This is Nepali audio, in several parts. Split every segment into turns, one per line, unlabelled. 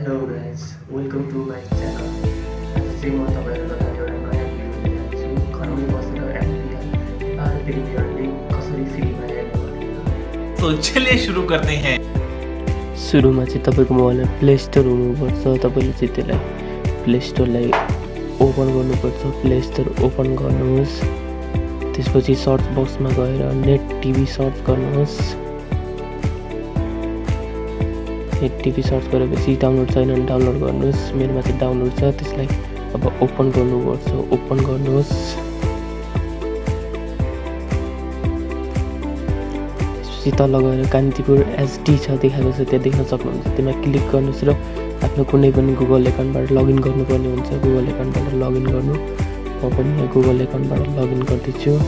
Hello guys welcome to my channel. आज चाहिँ म तपाईँहरूको लागि एउटा नयाँ भिडियो लिएर आएको छु। घरमै बसेर एमपिएल नेपाल प्रिमियर लिग कसरी फ्रीमा हेर्नु भनेर।
तो चलिए शुरू करते हैं।
सुरुमा चाहिँ तपाईँको मोबाइलमा प्ले स्टोर हुनुपर्छ। तपाईँले चाहिँ त्यसलाई प्ले स्टोरलाई ओपन गर्नुपर्छ। प्ले स्टोर ओपन गर्नुहोस्। त्यसपछि सर्च बक्समा गएर नेट टिभी सर्च गर्नुहोस्। नेट टिभी सर्च गरेपछि डाउनलोड छैन भने डाउनलोड गर्नुहोस्। मेरोमा चाहिँ डाउनलोड छ, त्यसलाई अब ओपन गर्नुपर्छ। ओपन गर्नुहोस्। त्यसपछि तल गएर कान्तिपुर एचडी छ देखाएको छ, त्यहाँ देख्न सक्नुहुन्छ। त्यसमा क्लिक गर्नुहोस् र आफ्नो कुनै पनि गुगल एकाउन्टबाट लगइन गर्नुपर्ने हुन्छ। गुगल एकाउन्टबाट लगइन गर्नु। म पनि यहाँ गुगल एकाउन्टबाट लगइन गर्दैछु।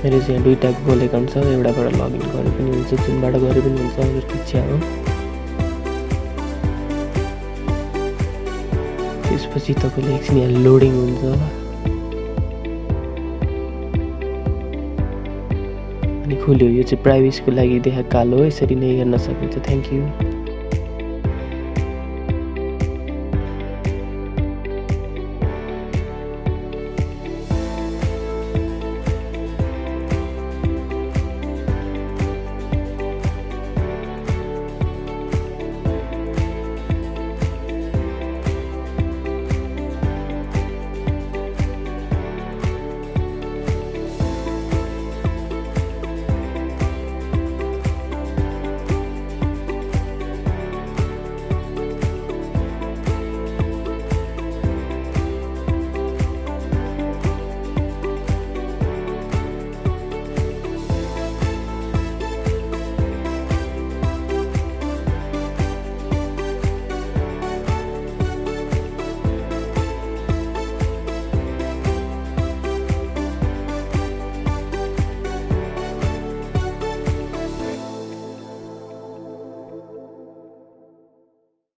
मेरो चाहिँ यहाँ दुईवटा गुगल एकाउन्ट छ, एउटाबाट लगइन गरे पनि हुन्छ, जुनबाट गरे पनि हुन्छ। मेरो इच्छा हो। त्यसपछि तपाईँले एकछिन यहाँ लोडिङ हुन्छ अनि खुल्यो। यो चाहिँ प्राइभेसीको लागि देखाएको कालो हो, यसरी नै हेर्न सकिन्छ। Thank you.